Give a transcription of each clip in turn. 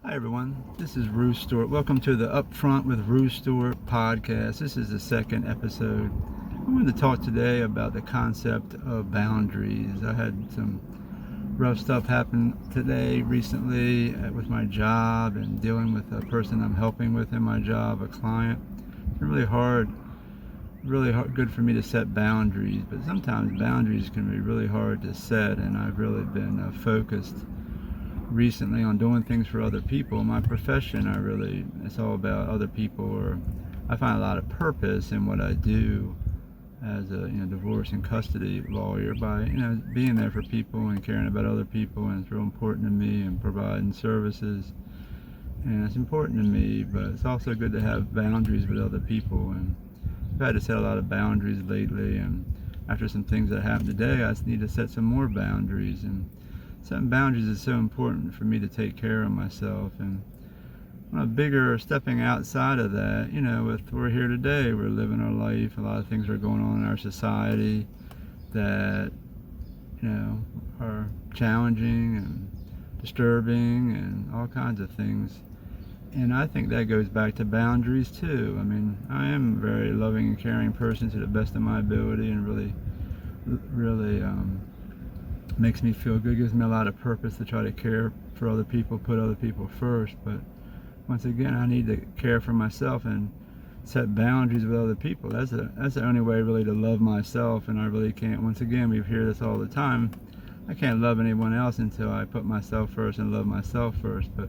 Hi everyone, this is Rue Stewart. Welcome to the Upfront with Rue Stewart podcast. This is the second episode. I wanted to talk today about the concept of boundaries. I had some rough stuff happen today recently with my job and dealing with a person I'm helping with in my job, a client. It's been really hard, good for me to set boundaries, but sometimes boundaries can be really hard to set, and I've really been focused recently on doing things for other people. My profession, it's all about other people, or I find a lot of purpose in what I do as a divorce and custody lawyer by being there for people and caring about other people, and it's real important to me, and providing services, and it's important to me. But it's also good to have boundaries with other people, and I've had to set a lot of boundaries lately, and after some things that happened today, I need to set some more boundaries. And setting boundaries is so important for me to take care of myself. And on a bigger stepping outside of that, we're here today, we're living our life, a lot of things are going on in our society that are challenging and disturbing and all kinds of things. And I think that goes back to boundaries too. I mean, I am a very loving and caring person to the best of my ability, and really makes me feel good, gives me a lot of purpose to try to care for other people, put other people first. But once again, I need to care for myself and set boundaries with other people. That's the only way really to love myself, and I really can't. Once again, we hear this all the time. I can't love anyone else until I put myself first and love myself first. But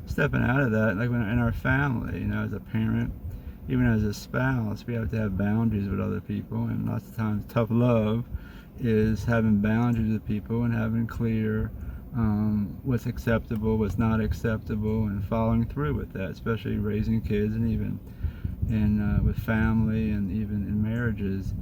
stepping out of that, like in our family, as a parent, even as a spouse, we have to have boundaries with other people. And lots of times tough love is having boundaries with people and having clear what's acceptable, what's not acceptable, and following through with that, especially raising kids, and even with family, and even in marriages.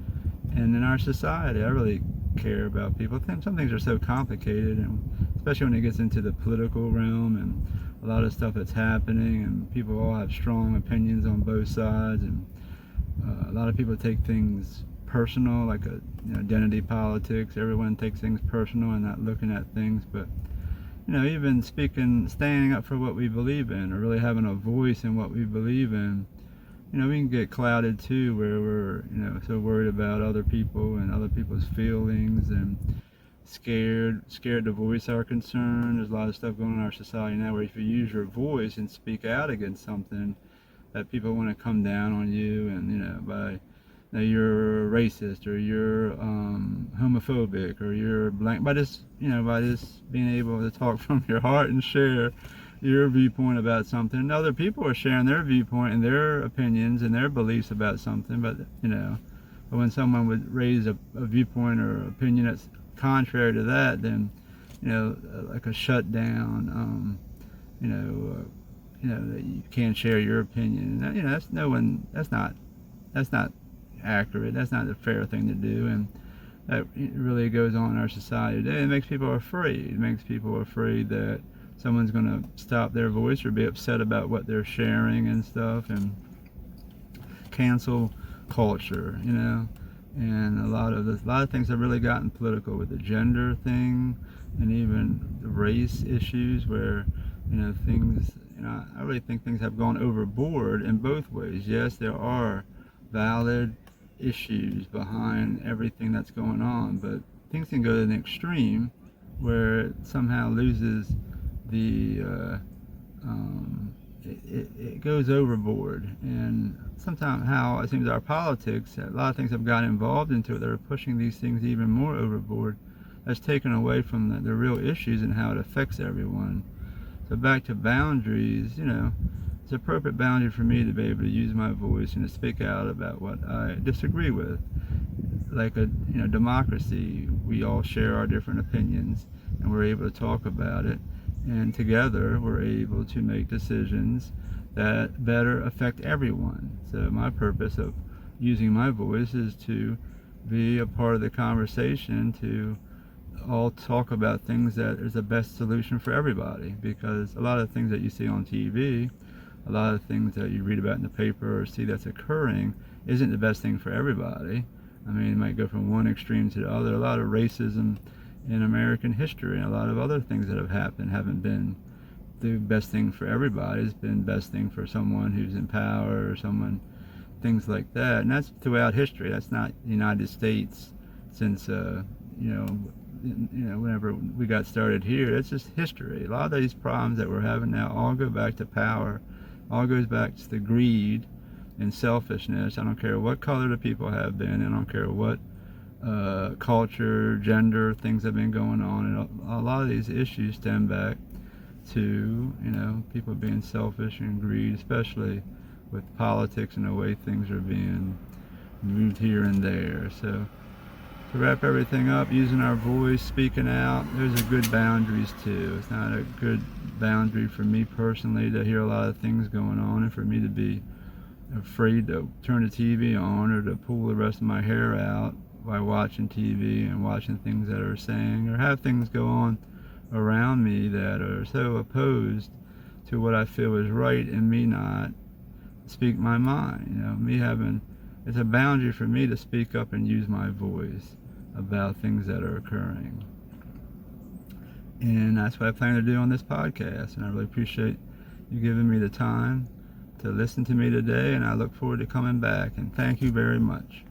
And in our society, I really care about people. Some things are so complicated, and especially when it gets into the political realm and a lot of stuff that's happening, and people all have strong opinions on both sides, and a lot of people take things personal, like identity politics. Everyone takes things personal and not looking at things. But even standing up for what we believe in, or really having a voice in what we believe in, we can get clouded too, where we're so worried about other people and other people's feelings, and scared to voice our concern. There's a lot of stuff going on in our society now where if you use your voice and speak out against something, that people want to come down on you, and by you're racist, or you're homophobic, or you're blank, by just being able to talk from your heart and share your viewpoint about something. And other people are sharing their viewpoint and their opinions and their beliefs about something, but when someone would raise a viewpoint or opinion that's contrary to that, then like a shutdown, that you can't share your opinion. And that's not accurate. That's not a fair thing to do, and that really goes on in our society today. It makes people afraid. It makes people afraid that someone's going to stop their voice or be upset about what they're sharing and stuff, and cancel culture, and a lot of things have really gotten political with the gender thing, and even the race issues, where things, I really think things have gone overboard in both ways. Yes, there are valid issues behind everything that's going on, but things can go to the extreme where it somehow loses the it goes overboard. And sometimes how it seems our politics, a lot of things have gotten involved into it that are pushing these things even more overboard. That's taken away from the real issues and how it affects everyone. So back to boundaries, it's a perfect boundary for me to be able to use my voice and to speak out about what I disagree with. Like a democracy, we all share our different opinions, and we're able to talk about it, and together we're able to make decisions that better affect everyone. So my purpose of using my voice is to be a part of the conversation, to all talk about things that is the best solution for everybody. Because a lot of things that you see on TV, a lot of things that you read about in the paper or see that's occurring, isn't the best thing for everybody. I mean, it might go from one extreme to the other. A lot of racism in American history, and a lot of other things that have happened haven't been the best thing for everybody has been best thing for someone who's in power or someone, things like that. And that's throughout history. That's not the United States since whenever we got started here. That's just history. A lot of these problems that we're having now all go back to power, all goes back to the greed and selfishness. I don't care what color the people have been, I don't care what culture, gender, things have been going on. And a lot of these issues stem back to people being selfish and greed, especially with politics and the way things are being moved here and there. So to wrap everything up, using our voice, speaking out, those are good boundaries too. It's not a good boundary for me personally to hear a lot of things going on and for me to be afraid to turn the TV on or to pull the rest of my hair out by watching TV and watching things that are saying or have things go on around me that are so opposed to what I feel is right and me not speak my mind. It's a boundary for me to speak up and use my voice about things that are occurring. And that's what I plan to do on this podcast. And I really appreciate you giving me the time to listen to me today. And I look forward to coming back. And thank you very much.